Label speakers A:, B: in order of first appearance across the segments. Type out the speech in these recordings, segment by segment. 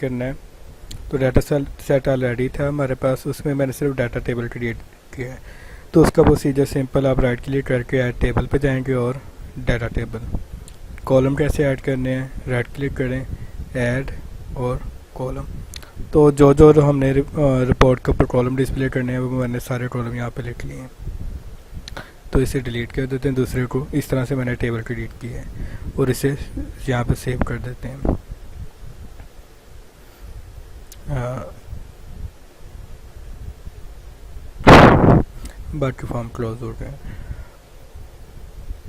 A: करना है। तो डाटा सेट ऑलरेडी था हमारे पास, उसमें मैंने सिर्फ डाटा टेबल क्रिएट किया है। तो उसका प्रोसीजर सिंपल, आप राइट क्लिक करके ऐड टेबल पे जाएंगे और डाटा टेबल। कॉलम कैसे ऐड करने हैं, राइट क्लिक करें, ऐड और कॉलम। तो जो हमने रिपोर्ट के ऊपर कॉलम डिस्प्ले करने हैं वो मैंने सारे कॉलम यहाँ पे लिख लिए हैं। तो इसे डिलीट कर देते हैं दूसरे को। इस तरह से मैंने टेबल क्रिएट किया है और इसे यहाँ पे सेव कर देते हैं। बाकी फॉर्म क्लोज हो गए।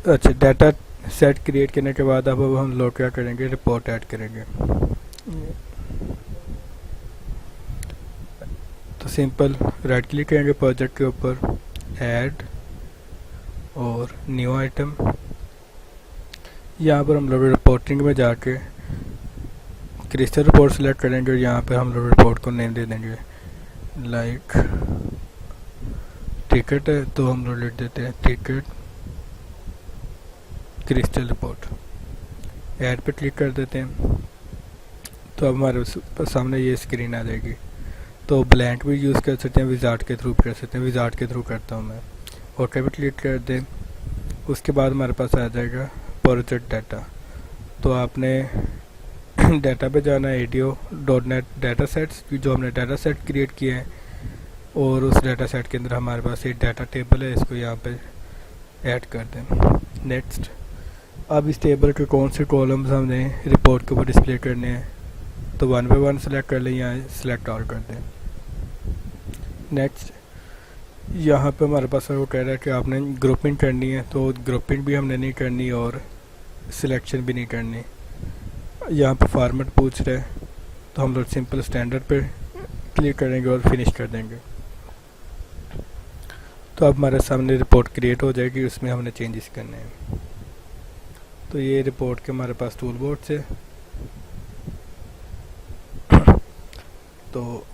A: अच्छा, डाटा सेट क्रिएट करने के बाद अब हम लोग क्या करेंगे, रिपोर्ट ऐड करेंगे। तो सिंपल राइट क्लिक करेंगे प्रोजेक्ट के ऊपर, ऐड और न्यू आइटम। यहाँ पर हम लोग रिपोर्टिंग में जाके क्रिस्टल रिपोर्ट सेलेक्ट करेंगे और यहाँ पर हम लोग रिपोर्ट को नेम दे देंगे, लाइक टिकट है तो हम लोग लिख देते हैं टिकट क्रिस्टल रिपोर्ट। ऐड पे क्लिक कर देते हैं। तो अब हमारे सामने ये स्क्रीन आ जाएगी। तो ब्लैंक भी यूज़ कर सकते हैं, विजार्ड के थ्रू कर सकते हैं। विजार्ड के थ्रू करता हूँ मैं। ओके पे क्लिक कर दें। उसके बाद हमारे पास आ जाएगा प्रोजेक्ट डाटा। तो आपने डाटा पे जाना है, ADO.NET डाटा सेट्स, जो हमने डाटा सेट क्रिएट किया है, और उस डाटा सेट के अंदर हमारे पास एक डाटा टेबल है, इसको यहाँ पे ऐड कर दें। नेक्स्ट, अब इस टेबल के कौन से कॉलम्स हमने रिपोर्ट के ऊपर डिस्प्ले करने हैं, तो 1 बाय 1 सेलेक्ट कर लें, यहाँ सेलेक्ट ऑल कर दें। नेक्स्ट, यहाँ पे हमारे पास वो कह रहा है कि आपने ग्रुपिंग करनी है, तो ग्रुपिंग भी हमने नहीं करनी और सिलेक्शन भी नहीं करनी। यहाँ पे फॉर्मेट पूछ रहे हैं, तो हम लोग सिंपल स्टैंडर्ड पे क्लिक करेंगे और फिनिश कर देंगे। तो अब हमारे सामने रिपोर्ट क्रिएट हो जाएगी, उसमें हमने चेंजेस करने हैं। तो ये रिपोर्ट के हमारे पास टूल बोर्ड से, तो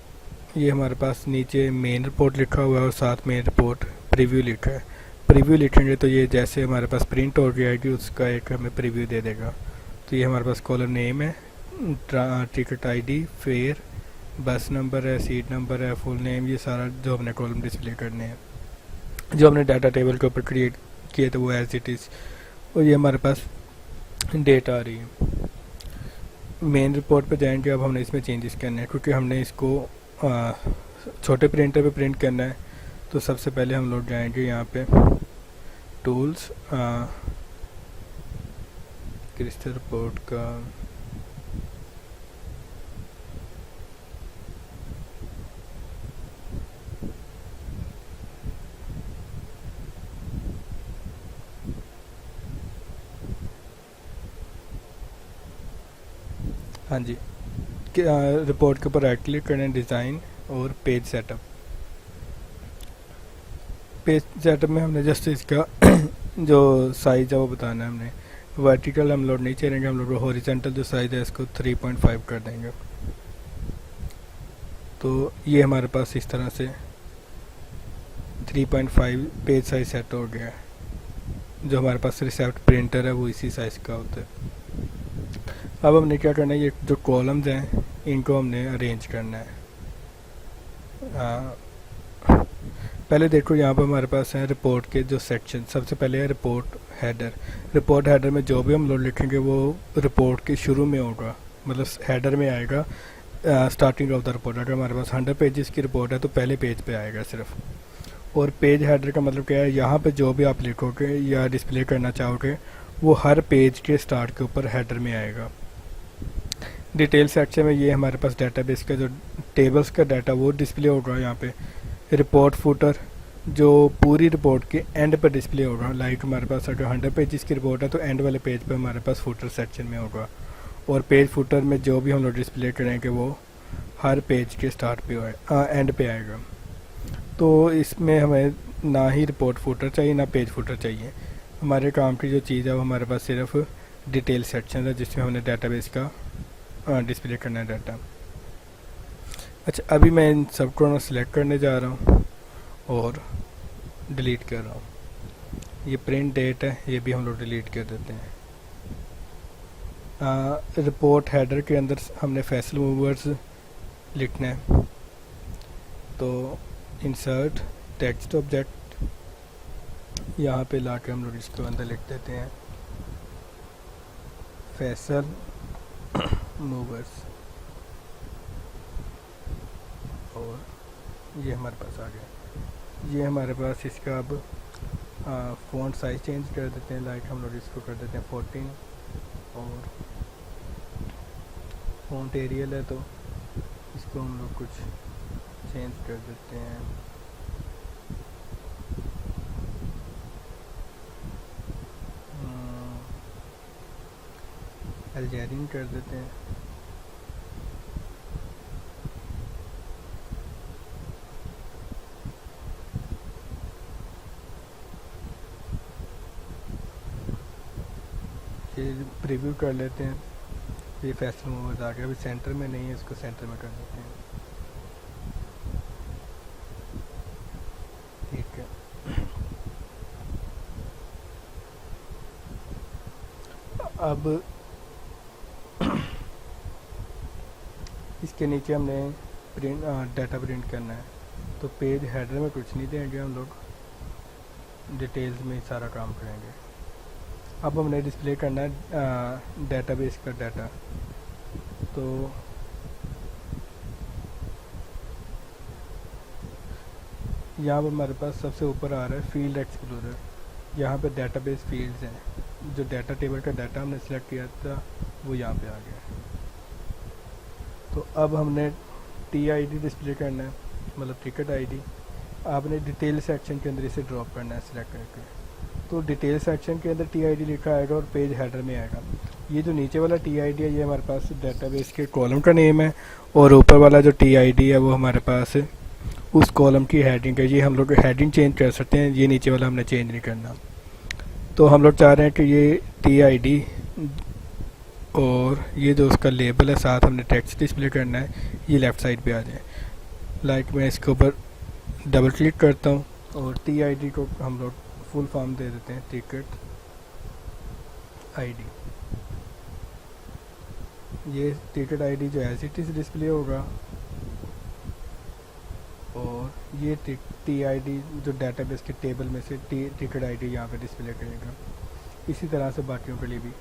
A: ये हमारे पास नीचे मेन रिपोर्ट लिखा हुआ है और साथ में रिपोर्ट प्रीव्यू लिखा है। प्रीव्यू लिखेंगे तो ये जैसे हमारे पास प्रिंट हो जाएगी उसका एक हमें प्रीव्यू दे देगा। तो ये हमारे पास कॉलम नेम है, टिकट ID, फेयर, बस नंबर है, सीट नंबर है, फुल नेम, ये सारा जो हमने कॉलम डिस्प्ले करने हैं, जो हमने डाटा टेबल के ऊपर क्रिएट किए थे वो एज इट इज़। और ये हमारे पास डेट आ रही है। मेन रिपोर्ट पे जाएंगे, अब हमने इसमें चेंजेस करने हैं क्योंकि हमने इसको छोटे प्रिंटर पे प्रिंट करना है। तो सबसे पहले हम लोग जाएंगे यहाँ पे टूल्स, क्रिस्टल रिपोर्ट का हाँ जी, रिपोर्ट के ऊपर राइट क्लिक करें, डिज़ाइन और पेज सेटअप। पेज सेटअप में हमने जस्ट इसका जो साइज़ है वो बताना है हमने। वर्टिकल हम लोग नहीं चलेंगे, हम लोग हॉरिजॉन्टल जो साइज़ है इसको 3.5 कर देंगे। तो ये हमारे पास इस तरह से 3.5 पेज साइज सेट हो गया। जो हमारे पास रिसेप्ट प्रिंटर है वो इसी साइज़ का होता है। अब हमने क्या करना है, ये जो कॉलम्स हैं इनको हमने अरेंज करना है। पहले देखो यहाँ पर हमारे पास है रिपोर्ट के जो सेक्शन। सबसे पहले है रिपोर्ट हेडर। रिपोर्ट हेडर में जो भी हम लोग लिखेंगे वो रिपोर्ट के शुरू में होगा, मतलब हेडर में आएगा, स्टार्टिंग ऑफ द रिपोर्ट। अगर हमारे पास 100 पेजेस की रिपोर्ट है तो पहले पेज पे आएगा सिर्फ। और पेज हेडर का मतलब क्या है, यहाँ पे जो भी आप लिखोगे या डिस्प्ले करना चाहोगे वो हर पेज के स्टार्ट के ऊपर हेडर में आएगा। डिटेल सेक्शन में ये हमारे पास डेटाबेस का जो टेबल्स का डाटा वो डिस्प्ले होगा यहाँ पे। रिपोर्ट फुटर जो पूरी रिपोर्ट के एंड पर डिस्प्ले होगा, लाइक हमारे पास अगर 100 पेजेस की रिपोर्ट है तो एंड वाले पेज पे हमारे पास फुटर सेक्शन में होगा। और पेज फुटर में जो भी हम लोग डिस्प्ले करेंगे वो हर पेज के स्टार्ट पे एंड पे आएगा। तो इसमें हमें ना ही रिपोर्ट फुटर चाहिए ना पेज फुटर चाहिए। हमारे काम की जो चीज़ है वो हमारे पास सिर्फ डिटेल सेक्शन है जिसमें हमने डाटाबेस का डिस्प्ले करना है डाटा। अच्छा, अभी मैं इन सबको सिलेक्ट करने जा रहा हूँ और डिलीट कर रहा हूँ। ये प्रिंट डेट है, ये भी हम लोग डिलीट कर देते हैं। रिपोर्ट हेडर के अंदर हमने फैसल मूवर्स लिखना है, तो इंसर्ट टेक्स्ट ऑब्जेक्ट यहाँ पे लाके हम लोग इसको अंदर लिख देते हैं फैसल मूवर्स, और ये हमारे पास आ गया। ये हमारे पास इसका अब फ़ॉन्ट साइज चेंज कर देते हैं, लाइक हम लोग इसको कर देते हैं 14, और फ़ॉन्ट एरियल है तो इसको हम लोग कुछ चेंज कर देते हैं, अल्जेरियन कर देते हैं। ये प्रीव्यू कर लेते हैं, ये फैसल मूवर्स आ गया, अभी सेंटर में नहीं है, इसको सेंटर में कर देते हैं। ठीक है, अब इसके नीचे हमने प्रिंट डाटा प्रिंट करना है, तो पेज हेडर में कुछ नहीं देंगे, हम लोग डिटेल्स में सारा काम करेंगे। अब हमने डिस्प्ले करना है डेटाबेस का डाटा, तो यहाँ पर हमारे पास सबसे ऊपर आ रहा है फील्ड एक्सप्लोरर, यहाँ पे डेटाबेस फील्ड्स हैं, जो डाटा टेबल का डाटा हमने सेलेक्ट किया था वो यहाँ पे आ गया। तो अब हमने TID डिस्प्ले करना है, मतलब टिकट ID, आपने डिटेल सेक्शन के अंदर इसे ड्रॉप करना है सेलेक्ट करके, तो डिटेल सेक्शन के अंदर TID लिखा आएगा और पेज हेडर में आएगा। ये जो नीचे वाला TID है ये हमारे पास डेटाबेस के कॉलम का नेम है, और ऊपर वाला जो TID है वो हमारे पास उस कॉलम की हेडिंग है। ये हम लोग हेडिंग चेंज कर सकते हैं, ये नीचे वाला हमने चेंज नहीं करना। तो हम लोग चाह रहे हैं कि ये TID और ये जो उसका लेबल है साथ हमने टेक्स्ट डिस्प्ले करना है, ये लेफ़्ट साइड पे आ जाए। लाइक मैं इसके ऊपर डबल क्लिक करता हूँ और TID को हम लोग फुल फॉर्म दे देते हैं टिकट ID। ये टिकट ID जो एज इट इज़ डिस्प्ले होगा, और ये TID जो डाटाबेस के टेबल में से टिकट ID यहाँ पे डिस्प्ले करेगा। इसी तरह से बाकियों के लिए भी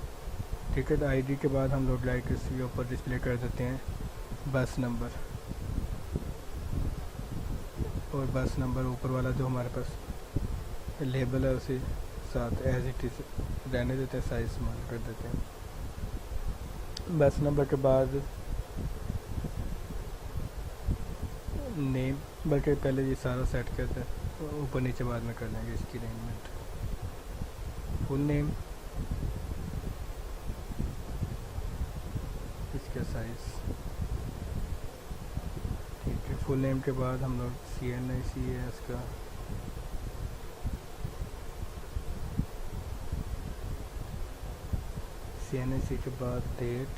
A: टिकट ID के बाद हम लोग लाइक इसके ऊपर डिस्प्ले कर देते हैं बस नंबर, और बस नंबर ऊपर वाला जो हमारे पास लेबल है उसे साथ एज इट इज़ रहने देते हैं, साइज स्मॉल कर देते हैं। बस नंबर के बाद नेम, बल्कि पहले ये सारा सेट करते हैं, ऊपर नीचे बाद में कर लेंगे इसकी अरेंजमेंट। फुल नेम, इसका साइज, ठीक है। फुल नेम के बाद हम लोग CNIC है इसका, CNIC के बाद डेट,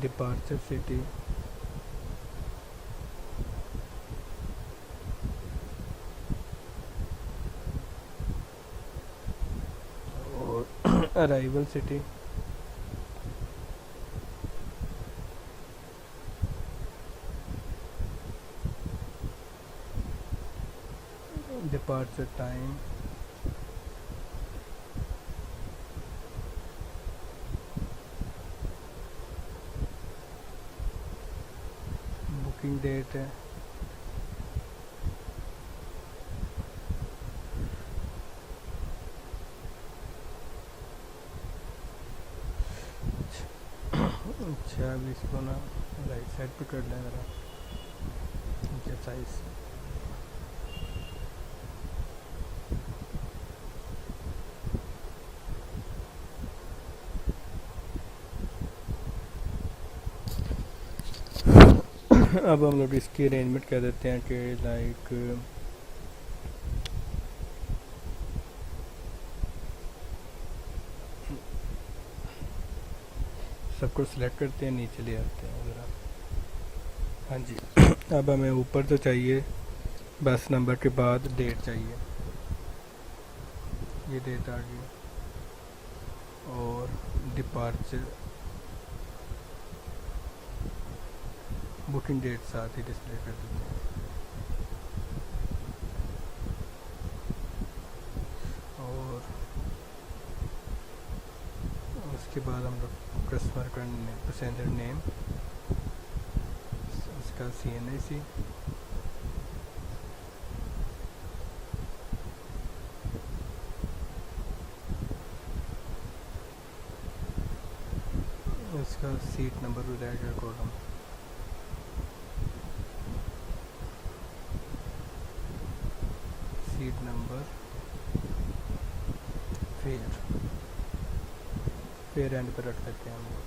A: डिपार्चर सिटी, और arrival city, departure time, booking date है, अच्छा। अब इसको ना राइट साइड पे कर लें ज़रा, ठीक है। साइज, अब हम लोग इसकी अरेंजमेंट कर देते हैं कि लाइक सबको सिलेक्ट करते हैं, नीचे ले आते हैं ज़रा। हाँ जी। अब हमें ऊपर तो चाहिए बस नंबर के बाद डेट चाहिए, ये डेट आ गई, और डिपार्चर बुकिंग डेट साथ ही डिस्प्ले कर देते हैं। और उसके बाद हम लोग कस्टमर का पैसेंजर नेम, उसका CNIC, उसका सीट नंबर भी रहेगा column, seat number, fair and पर रख लेते हैं हम लोग।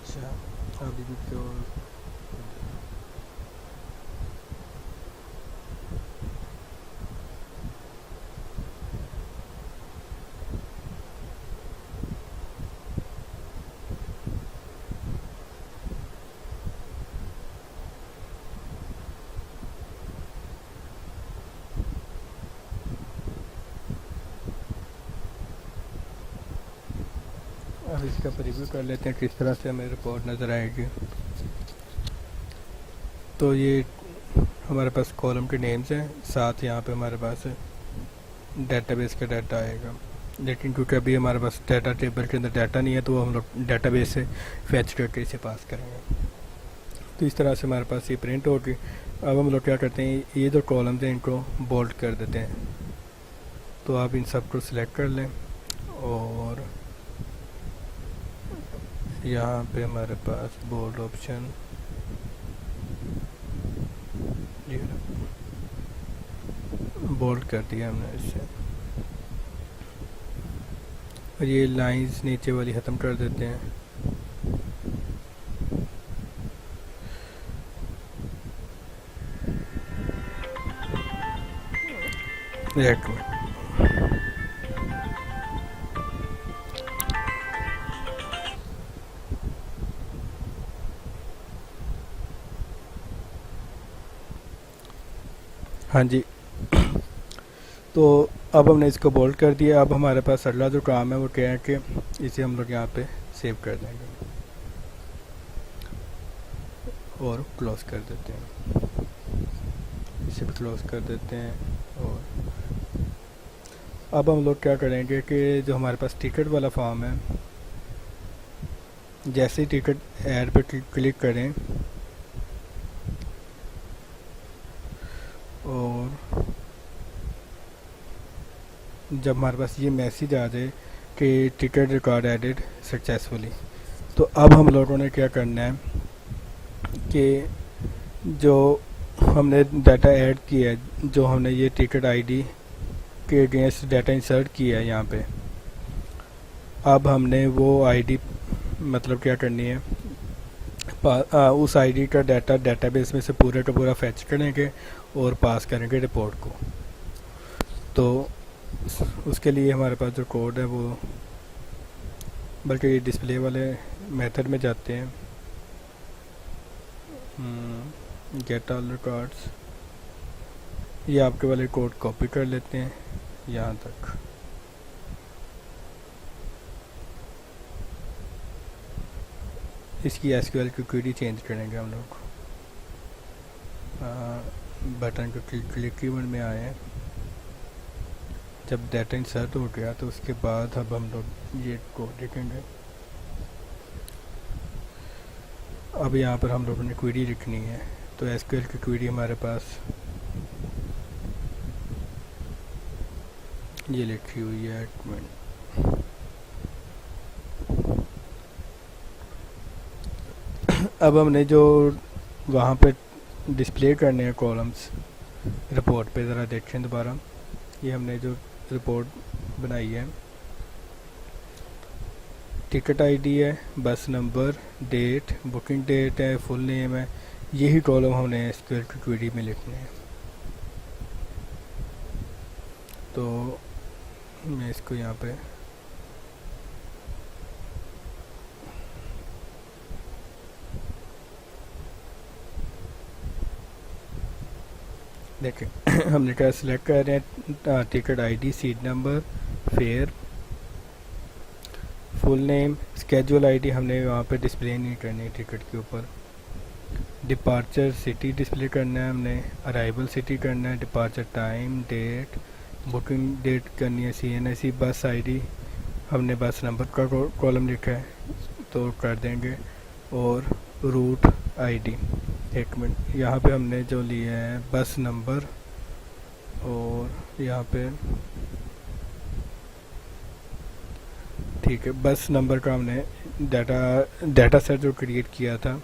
A: अच्छा, अभी भी क्यों अब इसका प्रीव्यू कर लेते हैं किस तरह से हमें रिपोर्ट नज़र आएगी। तो ये हमारे पास कॉलम के नेम्स हैं, साथ यहाँ पे हमारे पास डेटाबेस का डाटा आएगा, लेकिन क्योंकि अभी हमारे पास डाटा टेबल के अंदर डाटा नहीं है तो हम लोग डेटाबेस से फैच करके इसे पास करेंगे। तो इस तरह से हमारे पास ये प्रिंट होगी। अब हम लोग क्या करते हैं, ये जो कॉलम्स हैं इनको बोल्ड कर देते हैं। तो आप इन सब को सिलेक्ट कर लें और यहाँ पे हमारे पास बोल्ड ऑप्शन, बोल्ड कर दिया हमने इससे, और ये लाइंस नीचे वाली ख़त्म कर देते हैं। एक मिनट, हाँ जी। तो अब हमने इसको बोल्ड कर दिया। अब हमारे पास अगला जो काम है वो क्या है कि इसे हम लोग यहाँ पे सेव कर देंगे और क्लोज़ कर देते हैं, इसे भी क्लोज़ कर देते हैं। और अब हम लोग क्या करेंगे कि जो हमारे पास टिकट वाला फॉर्म है, जैसे ही टिकट ऐड पे क्लिक करें और जब हमारे पास ये मैसेज आ जाए कि टिकट रिकॉर्ड एडेड सक्सेसफुली, तो अब हम लोगों ने क्या करना है कि जो हमने डाटा ऐड किया है, जो हमने ये टिकट आईडी के अगेंस्ट डाटा इंसर्ट किया है यहाँ पे, अब हमने वो आईडी मतलब क्या करनी है, उस आईडी का डाटा डेटाबेस में से पूरे का पूरा फैच करेंगे और पास करेंगे रिपोर्ट को। तो उसके लिए हमारे पास जो कोड है वो, बल्कि ये डिस्प्ले वाले मेथड में जाते हैं, गेट ऑल रिकॉर्ड्स, ये आपके वाले कोड कॉपी कर लेते हैं यहाँ तक। इसकी एसक्यूएल की क्वेरी चेंज करेंगे हम लोग। बटन को क्लिक कीवर्ड में आए हैं, जब डाटा इंसर्ट हो गया तो उसके बाद अब हम लोग ये कोड लिखेंगे। अब यहाँ पर हम लोगों ने क्वेरी लिखनी है, तो एसक्यूएल की क्वेरी हमारे पास ये लिखी हुई है। अब हमने जो वहाँ पे डिस्प्ले करने हैं कॉलम्स रिपोर्ट पे, ज़रा देखें दोबारा। ये हमने जो रिपोर्ट बनाई है, टिकट आईडी है, बस नंबर, डेट, बुकिंग डेट है, फुल नेम है, यही कॉलम हमने एसक्यूएल की क्वेरी में लिखने हैं। तो मैं इसको यहाँ पे देखें हमने क्या सिलेक्ट कर रहे हैं, ticket ID, seat number, fair, full name, schedule ID हमने वहाँ पे डिस्प्ले नहीं करनी टिकट के ऊपर, डिपार्चर सिटी डिस्प्ले करना है हमने, अराइवल सिटी करना है, departure time, date, booking date करनी है, CNSE, बस आईडी हमने बस नंबर का कॉलम लिखा है तो कर देंगे, और रूट आईडी। एक मिनट, यहाँ पे हमने जो लिया है बस नंबर, और यहाँ पे ठीक है बस नंबर का हमने डाटा सेट जो क्रिएट किया था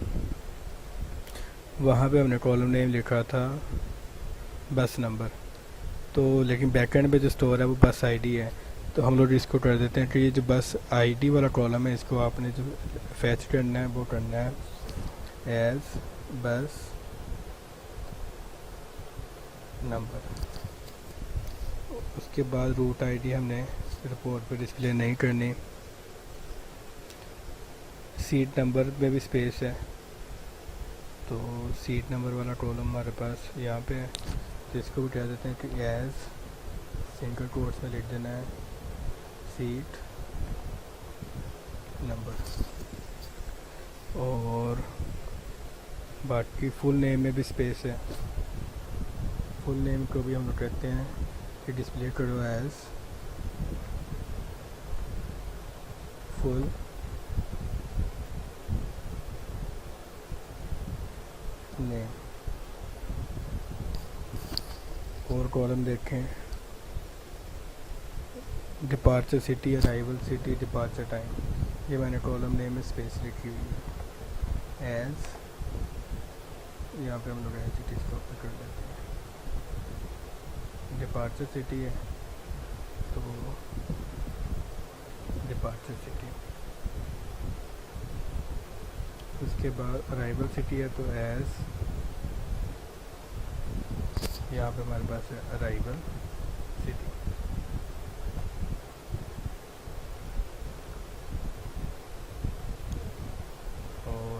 A: वहाँ पे हमने कॉलम नेम लिखा था बस नंबर, तो लेकिन बैकएंड पे जो स्टोर है वो बस आईडी है। तो हम लोग इसको कर देते हैं कि ये जो बस आईडी वाला कॉलम है इसको आपने जो फैच करना है वो करना है एज बस नंबर। उसके बाद रूट आईडी हमने रिपोर्ट पे डिस्प्ले नहीं करनी। सीट नंबर में भी स्पेस है, तो सीट नंबर वाला कॉलम हमारे पास यहाँ पे है, तो इसको भी कह देते हैं कि एज सिंगल कोट्स में लिख देना है सीट नंबर। और बाकी फुल नेम में भी स्पेस है, फुल नेम को भी हम लोग कहते हैं कि डिस्प्ले करो एज फुल नेम। और कॉलम देखें, departure city, arrival city, departure time, ये मैंने कॉलम नेम में स्पेस लिखी हुई है एज, यहाँ पे हम लोग एज इट इज कॉपी कर लेते हैं। डिपार्चर सिटी है तो डिपार्चर सिटी, उसके बाद अराइवल सिटी है तो एज, यहाँ पे हमारे पास है अराइवल सिटी। और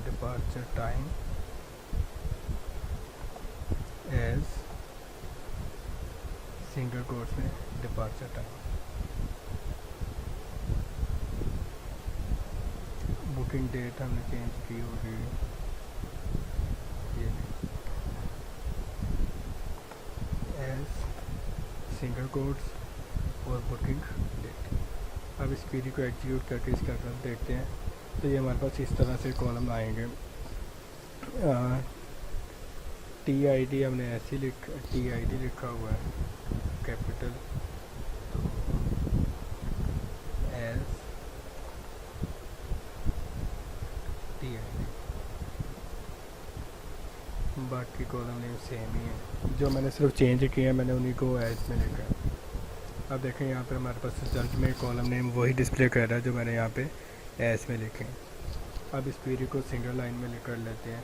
A: departure time as single quotes में डिपार्चर टाइम। बुकिंग डेट हमने चेंज की होगी, ये एज सिंगल कोट्स और बुकिंग डेट। अब इस क्वेरी को एग्जीक्यूट करके इसका रन देखते हैं, तो ये हमारे पास इस तरह से कॉलम आएंगे। TID हमने ऐसे TID लिखा हुआ है कैपिटल, तो एज TID। बाकी कॉलम नेम सेम ही है, जो मैंने सिर्फ चेंज किए हैं मैंने उन्हीं को एज में लिखा है। अब देखें यहाँ पे हमारे पास रिजल्ट में कॉलम नेम वही डिस्प्ले कर रहा है जो मैंने यहाँ पे एज में लिखे हैं। अब इस क्वेरी को सिंगल लाइन में कर लेते हैं।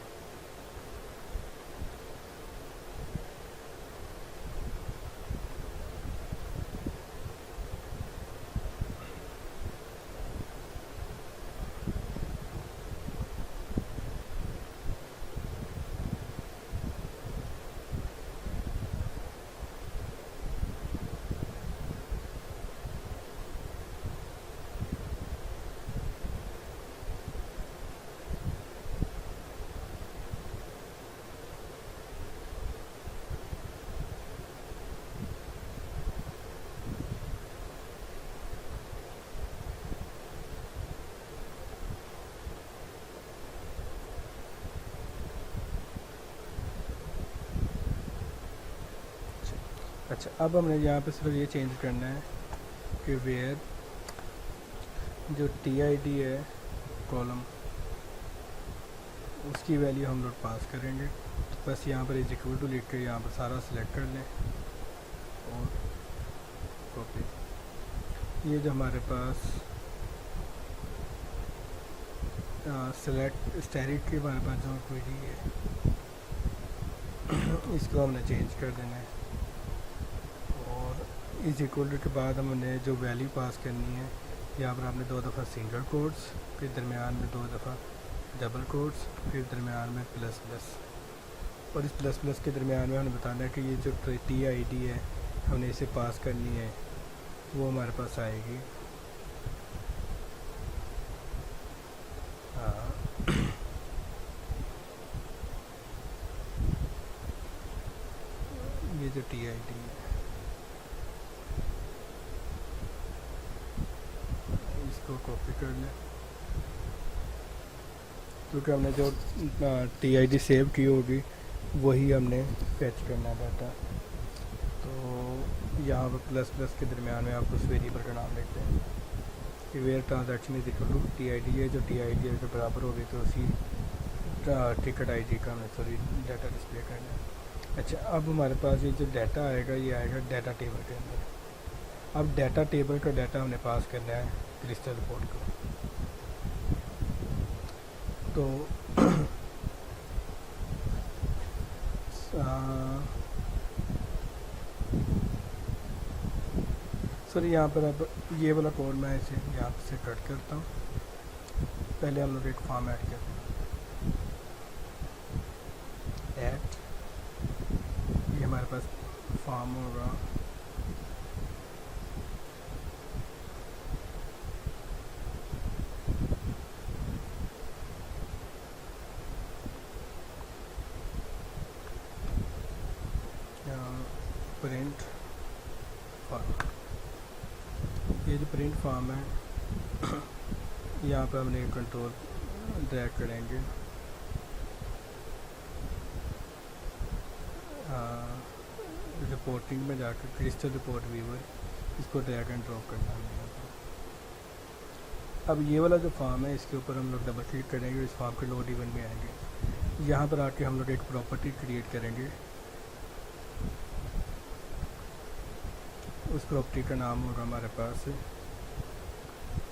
A: अच्छा, अब हमने यहाँ पे सिर्फ ये चेंज करना है कि वेयर जो TID है कॉलम उसकी वैल्यू हम लोग पास करेंगे। बस यहाँ पर इज इक्वल टू लिख के यहाँ पर सारा सिलेक्ट कर लें और कॉपी। ये जो हमारे पास सेलेक्ट स्टेरिक के हमारे पास जो क्वेरी है इसको हमने चेंज कर देना है और इज इक्वल टू के बाद हमने जो वैल्यू पास करनी है, यहाँ पर आपने 2 दफ़ा सिंगल कोट्स, फिर दरमियान में 2 दफ़ा डबल कोट्स, फिर दरमियान में प्लस प्लस, और इस प्लस प्लस के दरमियान में हमने बताना है कि ये जो TID है हमने इसे पास करनी है वो हमारे पास आएगी। हाँ ये जो TID है इसको कॉपी कर लें, क्योंकि हमने जो TID सेव की होगी वही हमने फैच करना डाटा। तो यहाँ पर प्लस प्लस के दरमियान में आप उस वेरिएबल का नाम लिखते हैं कि where transaction is equal to TID है, जो TID के बराबर होगी तो उसी टिकट ID का हमने डाटा डिस्प्ले करना है। अच्छा, अब हमारे पास ये जो डाटा आएगा ये आएगा डाटा टेबल के अंदर। अब डाटा टेबल का डाटा हमने पास करना है क्रिस्टल रिपोर्ट को। तो सर यहाँ पर अब ये वाला कोड मैं इसे यहाँ से कट करता हूँ। पहले हम लोग एक फॉर्म ऐड करते हैं, ऐड, ये हमारे पास फॉर्म होगा। प्रिंट फॉर्म, ये जो प्रिंट फॉर्म है यहाँ पर हमने कंट्रोल ड्रैग करेंगे, रिपोर्टिंग में जाकर क्रिस्टल रिपोर्ट व्यूअर, इसको ड्रैग एंड ड्रॉप करना है। अब ये वाला जो फॉर्म है इसके ऊपर हम लोग डबल क्लिक करेंगे, इस फॉर्म के लोड इवेंट में आएंगे। यहाँ पर आके हम लोग एक प्रॉपर्टी क्रिएट करेंगे, उस प्रॉपर्टी का नाम होगा हमारे पास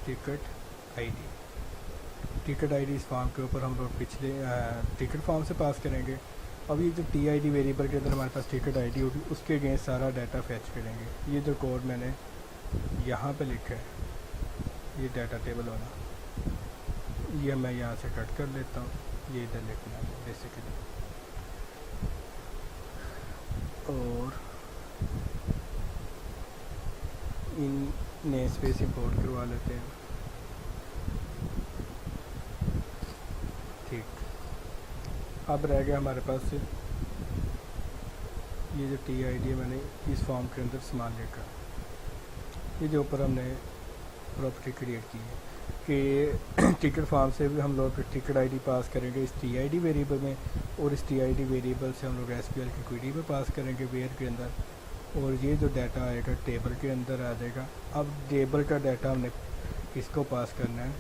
A: टिकट ID। टिकट ID इस फॉर्म के ऊपर हम लोग पिछले टिकट फॉर्म से पास करेंगे। अब ये जो TID वेरिएबल के अंदर हमारे पास टिकट ID होगी उसके अगेंस्ट सारा डाटा फैच करेंगे। ये जो कोड मैंने यहाँ पे लिखा है ये डाटा टेबल वाला, ये मैं यहाँ से कट कर लेता हूँ, ये इधर लिखना है बेसिकली। और इन नेम स्पेस इंपोर्ट करवा लेते हैं। ठीक, अब रह गया हमारे पास ये जो TID है मैंने इस फॉर्म के अंदर सामान लिखा, ये जो ऊपर हमने प्रॉपर्टी क्रिएट की है कि टिकट फॉर्म से भी हम लोग टिकट ID पास करेंगे इस TID वेरिएबल में, और इस TID वेरिएबल से हम लोग SQL की क्वेरी पे पास करेंगे वेयर के अंदर, और ये जो डाटा आएगा टेबल के अंदर आ जाएगा। अब टेबल का डाटा हमने किसको पास करना है,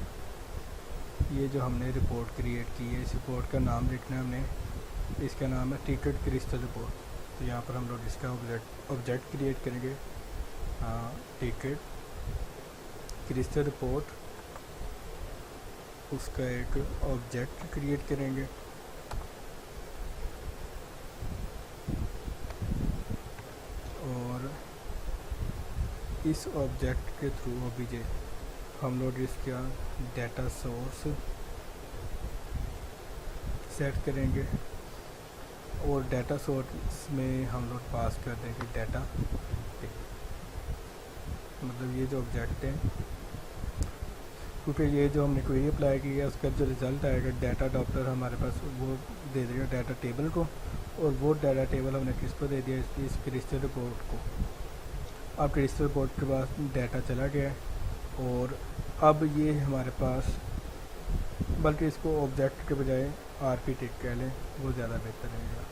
A: ये जो हमने रिपोर्ट क्रिएट की है इस रिपोर्ट का नाम लिखना है हमने, इसका नाम है टिकट क्रिस्टल रिपोर्ट। तो यहाँ पर हम लोग इसका ऑब्जेक्ट क्रिएट करेंगे, टिकट क्रिस्टल रिपोर्ट, उसका एक ऑब्जेक्ट क्रिएट करेंगे। और इस ऑब्जेक्ट के थ्रू OBJ हम लोग इसका डाटा सोर्स सेट करेंगे, और डाटा सोर्स में हम लोग पास कर देंगे डाटा, मतलब ये जो ऑब्जेक्ट है, क्योंकि ये जो हमने क्वेरी अप्लाई की है उसका जो रिज़ल्ट आएगा डाटा अडॉप्टर हमारे पास वो दे देगा डाटा टेबल को, और वो डाटा टेबल हमने किसको दे दिया, इस क्रिस्टल रिपोर्ट को। अब क्रिस्टल रिपोर्ट के पास डाटा चला गया और अब ये हमारे पास, बल्कि इसको ऑब्जेक्ट के बजाय RP टिक कह लें वो ज़्यादा बेहतर रहेगा।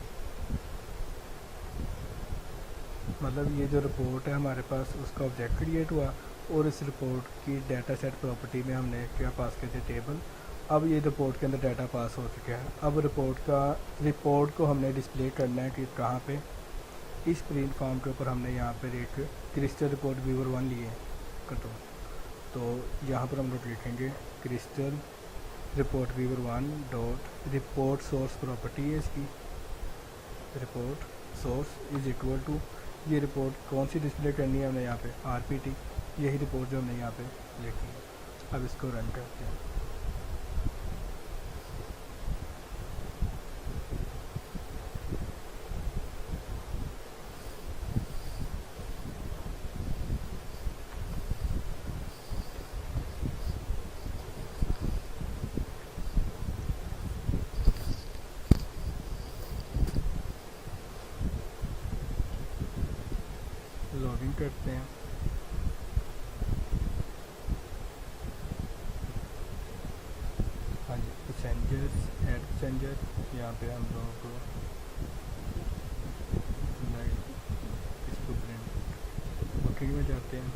A: मतलब ये जो रिपोर्ट है हमारे पास उसका ऑब्जेक्ट क्रिएट हुआ, और इस रिपोर्ट की डाटा सेट प्रॉपर्टी में हमने क्या पास कर दिया टेबल, अब ये रिपोर्ट के अंदर डाटा पास हो चुका है। अब रिपोर्ट को हमने डिस्प्ले करना है कि कहाँ पे, इस प्रिंट फॉर्म के ऊपर हमने यहाँ पर एक क्रिस्टल रिपोर्ट व्यूअर 1 लिए कंट्रोल, तो यहाँ पर हम लोग लिखेंगे Crystal report viewer 1 dot report source property है इसकी, report source is equal to, ये रिपोर्ट कौन सी डिस्प्ले करनी है हमने यहाँ पे, आरपीटी, यही रिपोर्ट जो हमने यहाँ पे लिखी है। अब इसको रन करते हैं। लॉगिन करते हैं। हाँ जी, पैसेंजर्स ऐड पैसेंजर, यहाँ पे हम लोगों को इसको प्रिंट बुकिंग में जाते हैं।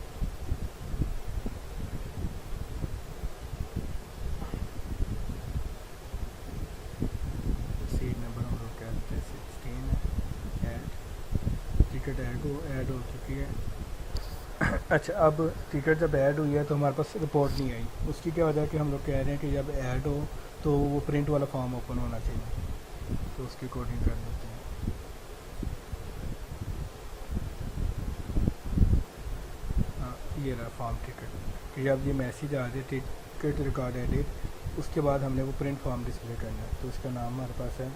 A: सीट नंबर हम लोग कहते हैं 16 है। ऐड टिकट ऐड हो चुकी है। अच्छा, अब टिकट जब ऐड हुई है तो हमारे पास रिपोर्ट नहीं आई, उसकी क्या वजह है कि हम लोग कह रहे हैं कि जब ऐड हो तो वो प्रिंट वाला फॉर्म ओपन होना चाहिए, तो उसकी कोडिंग कर लेते हैं। हाँ, ये रहा फॉर्म टिकट कि जब ये मैसेज आ जाए टिकट रिकॉर्ड एडिट, उसके बाद हमने वो प्रिंट फॉर्म डिस्प्ले करना है, तो इसका नाम हमारे पास है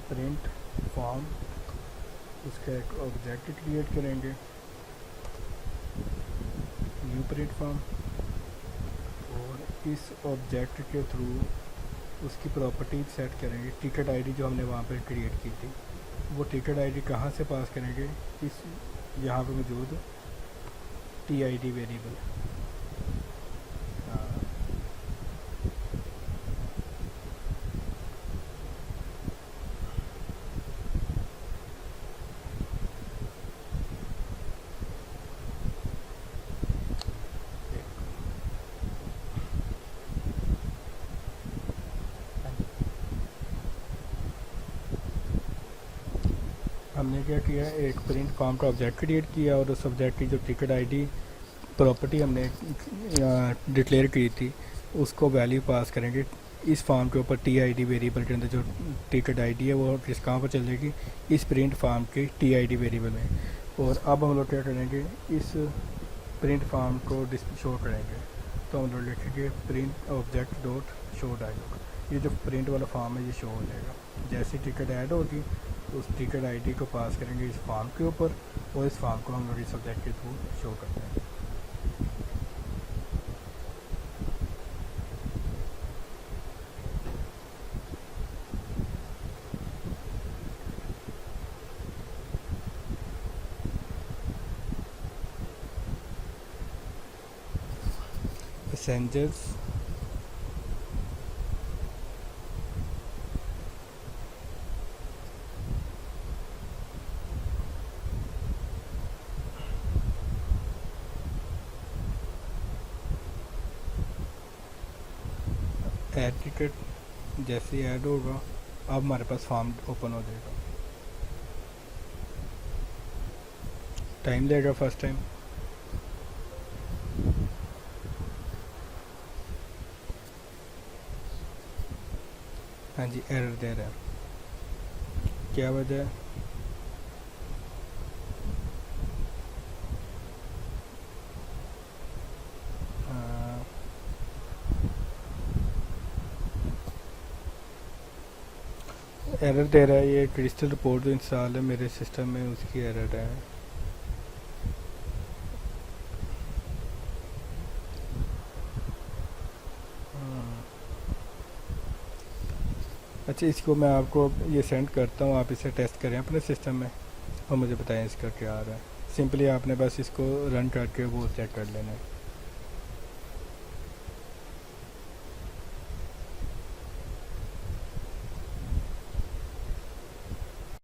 A: प्रिंट फॉर्म। उसका एक ऑब्जेक्ट क्रिएट करेंगे, न्यू प्रिंट फॉर्म, और इस ऑब्जेक्ट के थ्रू उसकी प्रॉपर्टी सेट करेंगे। टिकट आईडी जो हमने वहाँ पर क्रिएट की थी, वो टिकट आईडी कहाँ से पास करेंगे, इस यहाँ पर मौजूद टीआईडी वेरिएबल। हमने क्या किया, एक प्रिंट फॉर्म का ऑब्जेक्ट क्रिएट किया और उस ऑब्जेक्ट की जो टिकट आईडी प्रॉपर्टी हमने डिक्लेयर की थी, उसको वैल्यू पास करेंगे इस फॉर्म के ऊपर। टीआईडी वेरिएबल के अंदर जो टिकट आईडी है वो किस कहाँ पर चलेगी, इस प्रिंट फॉर्म के टीआईडी वेरिएबल में। और अब हम लोग क्या करेंगे, इस प्रिंट फॉर्म को शो करेंगे, तो हम लोग लिखेंगे print object dot show dialog. ये जो प्रिंट वाला फॉर्म है ये शो हो जाएगा। जैसे टिकट ऐड होगी तो उस टिकट आईडी को पास करेंगे इस फॉर्म के ऊपर, और इस फॉर्म को हम लोग इस ऑब्जेक्ट के थ्रू शो करते हैं। पैसेंजर्स ऐड टिकट जैसे ही ऐड होगा, अब हमारे पास फॉर्म ओपन हो जाएगा। टाइम लेगा फर्स्ट टाइम। हाँ जी, एरर दे रहा है, क्या वजह है? एरर दे रहा है, ये क्रिस्टल रिपोर्ट जो इंस्टॉल है मेरे सिस्टम में उसकी एरर है। अच्छा, इसको मैं आपको ये सेंड करता हूँ, आप इसे टेस्ट करें अपने सिस्टम में और मुझे बताएं इसका क्या आ रहा है। सिंपली आपने बस इसको रन करके वो चेक कर लेना है।